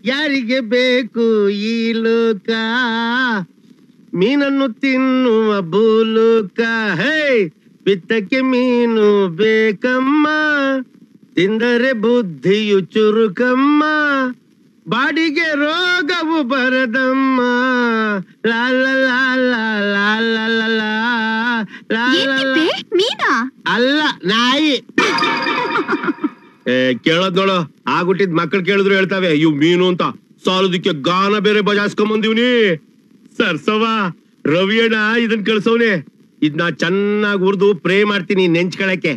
ಯಾರಿಗೆ ಬೇಕು ಈ ಲೋಕ ಮೀನನ್ನು ತಿನ್ನುವ ಭೂಲೋಕ ಹೇ ಬಿತ್ತಕ್ಕೆ ಮೀನು ಬೇಕಮ್ಮ ತಿಂದರೆ ಬುದ್ಧಿಯು ಚುರುಕಮ್ಮ ಬಾಡಿಗೆ ರೋಗವು ಬರದಮ್ಮ ಮೀನಾ ಅಲ್ಲ ನಾಯಿ ಕೇಳೋದ್ ನೋಡು ಆಗ್ಬಿಟ್ಟಿದ್ ಮಕ್ಕಳು ಕೇಳಿದ್ರು ಹೇಳ್ತಾವೆ ಇವ್ ಮೀನು ಅಂತ ಸಾಲದಕ್ಕೆ ಗಾನ ಬೇರೆ ಬಜಾಸ್ಕೊಂಡ್ ಬಂದಿವ್ನಿ ಸರ್ಸವ ರವಿಯಣ್ಣ ಇದನ್ ಕಳ್ಸವ್ನೆ ಇದ್ನ ಚೆನ್ನಾಗಿ ಹುರಿದು ಪ್ರೇ ಮಾಡ್ತೀನಿ ನೆಂಚ್ಕೊಳಕ್ಕೆ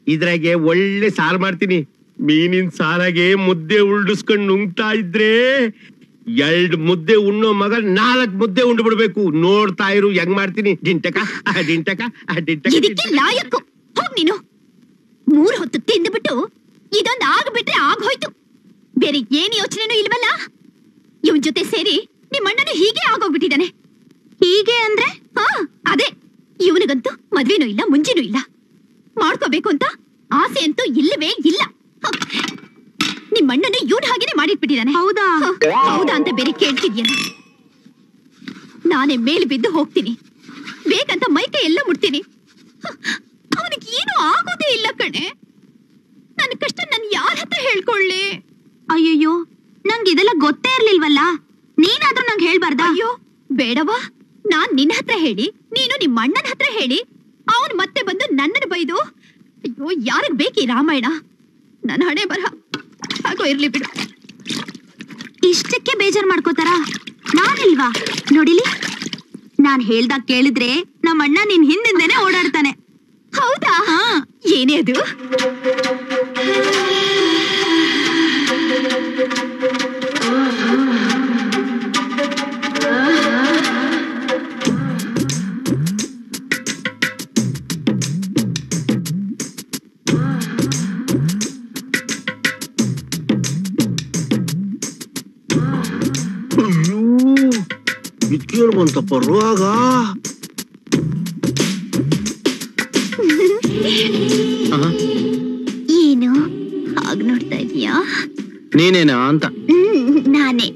ಇದ್ರಾಗೆ ಒಳ್ಳೆ ಸಾರು ಮಾಡ್ತೀನಿ ಮೀನಿನ ಸಾರಾಗೆ ಮುದ್ದೆ ಉಳ್ಳಿಸ್ಕೊಂಡ್ ನುಂಗ್ತಾ ಇದ್ರೆ 2 ಮುದ್ದೆ ಉಣ್ಣೋ ಮಗ 4 ಮುದ್ದೆ ಉಂಡು ಬಿಡ್ಬೇಕು ನೋಡ್ತಾ ಇರು ಹೆಂಗ್ ಮಾಡ್ತೀನಿ ಡಿಂಟಕ ಡಿಂಟಕ ಡಿಂಟಕ ಲಾಯಕ್ಕು ಹೋಗ್ ನೀನು 3 ಹೊತ್ತು ತಿಂದ್ಬಿಟ್ಟು ಇದೊಂದು ಆಗ್ಬಿಟ್ರೆ ಆಗೋಯ್ತು ಬೇರೆ ಏನ್ ಯೋಚನೆನೂ ಇಲ್ವಲ್ಲ ಇವನ್ ಜೊತೆ ಸೇರಿ ನಿಮ್ಮಣ್ಣನು ಹೀಗೆ ಆಗೋಗ್ಬಿಟ್ಟಿದ್ದಾನೆ ಹೀಗೆ ಅಂದ್ರೆ ಅದೇ ಇವನಿಗಂತೂ ಮದ್ವೆನೂ ಇಲ್ಲ ಮುಂಚೆನೂ ಇಲ್ಲ ಮಾಡ್ಕೋಬೇಕು ಅಂತ ಆಸೆ ಅಂತೂ ಇಲ್ಲವೇ ಇಲ್ಲ ನಿಮ್ಮಣ್ಣನು ಇವನ್ ಹಾಗೇನೆ ಮಾಡಿಟ್ಬಿಟ್ಟಿದ್ದಾನೆ ಹೌದಾ ಹೌದಾ ಅಂತ ಬೇರೆ ಕೇಳ್ತಿದ್ಯಲ್ಲ ನಾನೇ ಮೇಲೆ ಬಿದ್ದು ಹೋಗ್ತೀನಿ ಬೇಕಂತ ಮೈಕೈ ಎಲ್ಲ ಮುಟ್ತೀನಿ ಅವನಿಗೆ ಏನು ಆಗೋದೇ ಇಲ್ಲ ಕಣೆ ನನ್ನ ಕಷ್ಟ ನಾನು ಯಾರ ಹತ್ರ ಹೇಳ್ಕೊಳ್ಳಿ ಅಯ್ಯಯ್ಯೋ ನಂಗೆ ಇದೆಲ್ಲ ಗೊತ್ತೇ ಇರ್ಲಿಲ್ವಲ್ಲ ನೀನಾದ್ರೂ ನಂಗೆ ಹೇಳ್ಬಾರ್ದ ಅಯ್ಯೋ ಬೇಡವಾ ನಾನ್ ನಿನ್ನ ಹತ್ರ ಹೇಳಿ ನೀನು ನಿಮ್ಮ ಅಣ್ಣನ ಹತ್ರ ಹೇಳಿ ಅವನು ಮತ್ತೆ ಬಂದು ನನ್ನನ್ನು ಬೈದು ಅಯ್ಯೋ ಯಾರಿಗ್ ಬೇಕಿ ರಾಮಾಯಣ ನನ್ನ ಹಣೆ ಬರಹ ಹಾಗೋ ಇರ್ಲಿ ಬಿಡು ಇಷ್ಟಕ್ಕೆ ಬೇಜಾರ್ ಮಾಡ್ಕೋತಾರ ನಾನಿಲ್ವಾ ನೋಡಿಲಿ ನಾನ್ ಹೇಳ್ದಾಗ ಕೇಳಿದ್ರೆ ನಮ್ಮ ಅಣ್ಣ ನಿನ್ ಹಿಂದಿಂದೇನೆ ಓಡಾಡ್ತಾನೆ ಹೌದಾ ಏನೇ ಅದು ಇದ್ಕೇಳು ಬಂತಪ್ಪ ರೋಗ ಏನು ಹಾಗ್ ನೋಡ್ತಾ ಇದೀಯಾ ನೀನೇನಾ ಅಂತ ನಾನೇ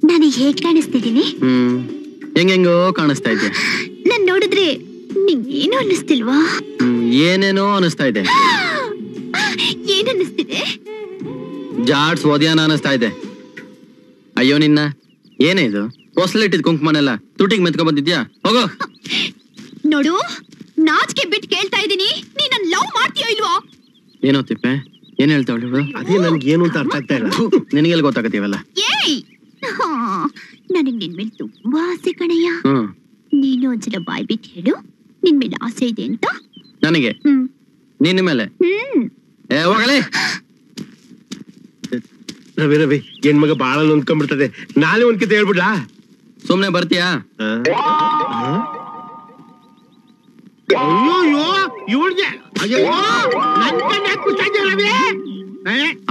ನನಗೆ ಹೇಗ್ ಕಾಣಿಸ್ತಿದ್ದೀನಿ ಹೆಂಗೆಂಗೋ ಕಾಣಿಸ್ತಾ ಇದ್ದೆ ನಾನ್ ನೋಡಿದ್ರೆ ನಿಂಗೇನು ಅನ್ನಿಸ್ತಿಲ್ವಾ ಏನೇನೋ ಅನಿಸ್ತಾ ಇದೆ ಏನ್ ಅನ್ನಿಸ್ತಿದೆ ಜಾಡ್ಸ್ ಓದ್ಯಾನ ಅನಿಸ್ತಾ ಇದೆ ಅಯ್ಯೋ ನಿನ್ನ ಏನೇ ಇದು ಹೊಸಲಿಟ್ಟಿದ್ ಕುಂಕುಮನೆಲ್ಲ ತುಟಿಗೆ ಮೆತ್ಕೊಂಡ್ ಬಂದಿದ್ಯಾ ಹೋಗೋ ನೋಡು ನಾಚಿಕೆ ಬಿಟ್ಟು ಕೇಳ್ತಾ ಇದೀನಿ ನೀ ನನ್ ಲವ್ ಮಾಡ್ತೀಯೋ ಇಲ್ವೋ ಏನೋ ತಿಪ್ಪೆ ಏನ್ ಹೇಳ್ತಾವಳು ಅದೇ ನನ್ಗೆ ಏನು ಅಂತ ಅರ್ಥ ಆಗ್ತಾ ಇಲ್ಲ ನಿನಗೆಲ್ಲ ಗೊತ್ತಾಗತ್ತೀವಲ್ಲ ಏಯ್ ನನಗ್ ನಿನ್ ಮೇಲೆ ತುಂಬಾ ಆಸೆ ಕಣಯ್ಯ ನೀನು ಒಂದ್ಸಲ ಬಾಯ್ ಬಿಟ್ಟು ಹೇಳು ನಿನ್ ಮೇಲೆ ಆಸೆ ಇದೆ ಅಂತ ನನಗೆ ನಿನ್ನ ಮೇಲೆ ಹೋಗಲೇ ರವಿ ರವಿ ಹೆಣ್ಮಗ ಬಾಳ ನೊಂದ್ಕೊಂಡ್ಬಿಡ್ತದೆ ನಾಳೆ ಒಂದ್ಕಿತ ಹೇಳ್ಬಿಡ್ಲಾ ಸುಮ್ನೆ ಬರ್ತೀಯಾ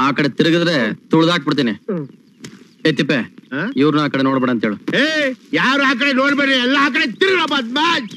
ಆ ಕಡೆ ತಿರುಗಿದ್ರೆ ತುಳ್ದಾಕ್ಬಿಡ್ತೀನಿ ತಿಪ್ಪೆ ಇವ್ರನ್ನ ಆ ಕಡೆ ನೋಡ್ಬೇಡ ಅಂತ ಹೇಳು ಯಾರು ಆ ಕಡೆ ನೋಡ್ಬೇಡಿ ಎಲ್ಲ ಆ ಕಡೆ ತಿರುಗ ಬದ್ಮಾಜ್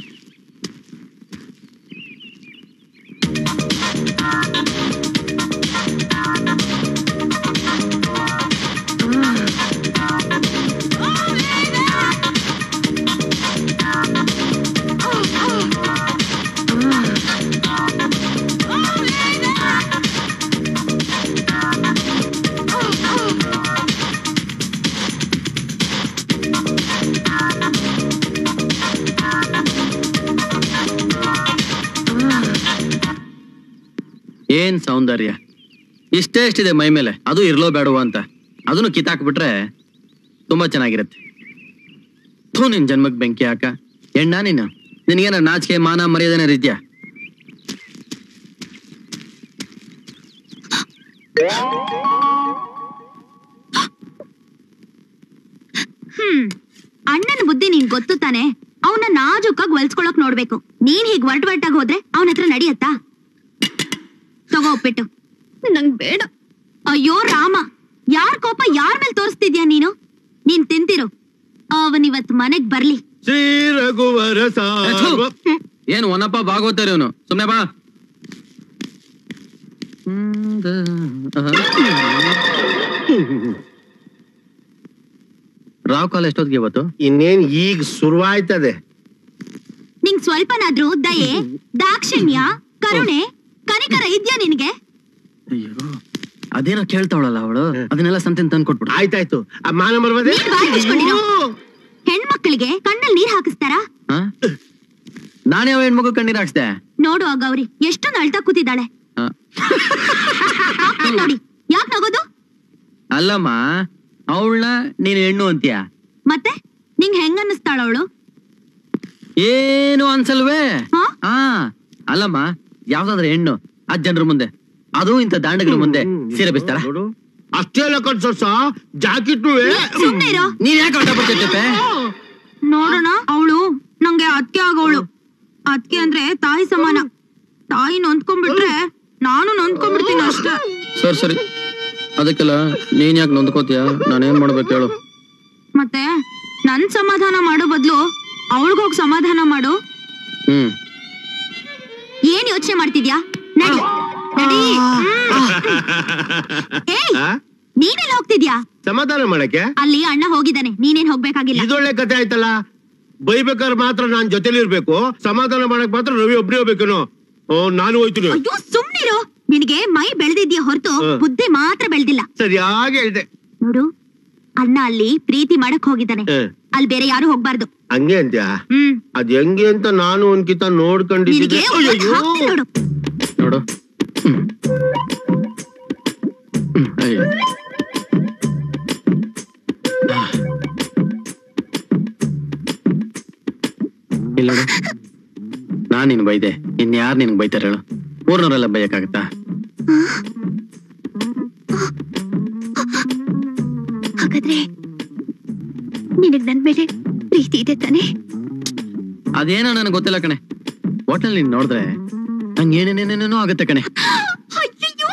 ಏನ್ ಸೌಂದರ್ಯ ಇಷ್ಟೇ ಎಷ್ಟಿದೆ ಮೈ ಮೇಲೆ ಅದು ಇರ್ಲೋ ಬೇಡವ ಅಂತ ಅದನ್ನು ಕಿತ್ತಾಕ್ಬಿಟ್ರೆ ತುಂಬಾ ಚೆನ್ನಾಗಿರುತ್ತೆ ಥೂ ನಿನ್ ಜನ್ಮಕ್ ಬೆಂಕಿ ಹಾಕ ಎಣ್ಣ ನೀನು ನಿನಗೇನ ನಾಚಿಕೆ ಮಾನ ಮರ್ಯಾದೆನ ರೀತ್ಯಾ ಅಣ್ಣನ ಬುದ್ಧಿ ನೀನ್ ಗೊತ್ತು ತಾನೆ ಅವನ ನಾಜುಕಾಗಿ ಹೊಲ್ಸ್ಕೊಳಕ್ ನೋಡ್ಬೇಕು ನೀನ್ ಹೀಗ್ ವರ್ಟಾಗಿ ಹೋದ್ರೆ ಅವನ ಹತ್ರ ನಡಿಯತ್ತಾ ತಗೋ ಉಪ್ಪಿಟ್ಟು ನಂಗ್ ಬೇಡ ಅಯ್ಯೋ ರಾಮ ಯಾರ್ ಕೋಪ ಯಾರ್ ಮೇಲೆ ತೋರಿಸ್ತಿದ್ಯಾ ನೀನು ನೀನ್ ತಿಂತಿರು ಅವನಿವತ್ ಮನೆಗ್ ಬರ್ಲಿ ಶ್ರೀ ರಘುವರ ಏನು ಒನಪ್ಪ ಭಾಗವತಾರ ಇವನು ಸುಮ್ನೆ ಬಾ ರಾವ್ ಕಾಲ್ ಎಷ್ಟೊತ್ತಿಗೆ ಇವತ್ತು? ಇನ್ನೇನ್ ಈಗ ಶುರುವಾಯ್ತದೆ. ನಿಂಗ್ ಸ್ವಲ್ಪನಾದ್ರೂ ದಯೆ, ದಾಕ್ಷಿಣ್ಯ, ಕರುಣೆ, ಕನಿಕರ ಇದ್ಯಾ ನಿನ್ಗೆ? ಅಯ್ಯೋ, ಅದೇನೋ ಕೇಳ್ತಾವಳಲ್ಲ ಅವಳು, ಅದನ್ನೆಲ್ಲ ಸಂತೆನ್ ತಂದು ಕೊಟ್ಬಿಡು. ಆಯ್ತಾಯ್ತು. ಆ ಮಾನ ಮರ್ವದೆ ನೀನ್ ಬಾಯ್ ಮುಚ್ಕೊಂಡಿರು. ಹೆಣ್ಮಕ್ಳಿಗೆ ಕಣ್ಣಲ್ಲಿ ನೀರ್ ಹಾಕಿಸ್ತಾರಾ? ನಾನೇ ಯಾವ ಹೆಣ್ಮಗು ಕಣ್ಣೀರ್ ಹಾಕ್ಸ್ದೆ? ನೋಡು ಆ ಗೌರಿ ಎಷ್ಟೊಂದು ಅಳ್ತಾ ಕೂತಿದ್ದಾಳೆ. ನೋಡಿ ಯಾಕ್ ನಗೋದು? ಅಲ್ಲಮ್ಮ, ಅವಳನ್ನ ನೀನ್ ಹೆಣ್ಣು ಅಂತೀಯ, ಮತ್ತೆ ನಿಂಗ್ ಹೆಂಗ್ ಅನ್ನಿಸ್ತಾಳ ಅವಳು? ಏನು ಅನ್ಸಲ್ವೇ? ಹಾ? ಹಾ, ಅಲ್ಲಮ್ಮ, ಯಾವ್ದಾದ್ರೆ ಹೆಣ್ಣು ಆ ಜನರ ಮುಂದೆ, ಅದು ಇಂಥ ದಾಂಡಗಳ ಮುಂದೆ ಸೀರೆ ಬಿಸ್ತಾರ? ನೋಡು, ಅಷ್ಟೇ ಎಲ್ಲ ಕಟ್ಸ ಜಾಕೆಟ್. ಸುಮ್ನೆ ಇರೋ. ನೀನ್ ಯಾಕೆ ಹೊಟ್ಟ ಬರ್ತಿರ್ತೆ? ನೋಡೋಣ, ಅವಳು ನಂಗೆ ಅತ್ಕೆ ಆಗೋಳು. ಅತ್ಕೆ ಅಂದ್ರೆ ತಾಯಿ ಸಮಾನ. ತಾಯಿ ನೊಂದ್ಕೊಂಡ್ಬಿಟ್ರೆ ನಾನು ನೊಂದ್ಕೊಂಡ್ಬಿಡ್ತೀನಿ ಅಷ್ಟೇ. ಸರಿ, ಅದಕ್ಕೆಲ್ಲ ನೀನ್ ಯಾಕೆ ನೊಂದ್ಕೋತೀಯ? ನಾನೇನ್ ಮಾಡ್ಬೇಕು ಹೇಳು? ಮತ್ತೆ ನನ್ ಸಮಾಧಾನ ಮಾಡೋ ಬದ್ಲು ಅವಳಿಗೋಗ್ ಸಮಾಧಾನ ಮಾಡು. ಏನ್ ಯೋಚನೆ ಮಾಡ್ತಿದ್ಯಾ? ನಡಿ ನಡಿ. ಏಯ್, ನೀನೆಲ್ಲ ಹೋಗ್ತಿದ್ಯಾ? ಸಮಾಧಾನ ಮಾಡಕ್ಕೆ ಅಲ್ಲಿ ಅಣ್ಣ ಹೋಗಿದ್ದಾನೆ, ನೀನೇನ್ ಹೋಗ್ಬೇಕಾಗಿಲ್ಲ. ಇದೊಳ್ಳೆ ಕತೆ ಆಯ್ತಲ್ಲ. ಬೈಬೇಕಾದ್ರೆ ಮಾತ್ರ ನಾನ್ ಜೊತೆಲಿ ಇರ್ಬೇಕು, ಸಮಾಧಾನ ಮಾಡಕ್ ಮಾತ್ರ ರವಿ ಒಬ್ನೇ ಹೋಗ್ಬೇಕೇನೋ? ನಾನು ಹೋಯ್ತೀನಿ. ಅಯ್ಯೋ ಸುಮ್ನಿರು. ನಿನಗೆ ಮೈ ಬೆಳೆದಿದ್ಯಾ ಹೊರತು ಬುದ್ಧಿ ಮಾತ್ರ ಬೆಳೆದಿಲ್ಲ. ಸರಿಯಾಗಿ ಹೇಳ್ದೆ. ನೋಡು, ಅಣ್ಣ ಅಲ್ಲಿ ಪ್ರೀತಿ ಮಾಡಕ್ ಹೋಗಿದ್ದಾನೆ, ಅಲ್ಲಿ ಬೇರೆ ಯಾರು ಹೋಗ್ಬಾರ್ದು. ಹಂಗೆ ಅಂತ್ಯಾ? ಅದ್ ಹೆಂಗೆ ಅಂತ ನಾನು ಒಂದ್ಕಿತ ನೋಡ್ಕೊಂಡಿದ್ದೆ. ನೋಡು ನೋಡು, ಅಯ್ಯೋ, ಇಲ್ಲ, ನಾನ್ ನಿನ್ ಬೈದೆ, ಇನ್ಯಾರು ನಿನ್ಗೆ ಬೈತಾರ ಹೇಳು? ಊರ್ನವರೆಲ್ಲ ಬೈಯಕ್ಕಾಗತ್ತಾ? ಹಾಗಾದ್ರೆ ನಿನಗ್ ನನ್ ಮೇಲೆ ಪ್ರೀತಿ ಇದೆ ತಾನೆ? ಅದೇನೋ ನನಗೆ ಗೊತ್ತಿಲ್ಲ ಕಣೆ. ಹೋಟೆಲ್ ನೀನ್ ನೋಡಿದ್ರೆ ನಂಗೆ ಏನೇನೇನೇನೋ ಆಗತ್ತೆ ಕಣೆ. ಅಯ್ಯಯ್ಯೋ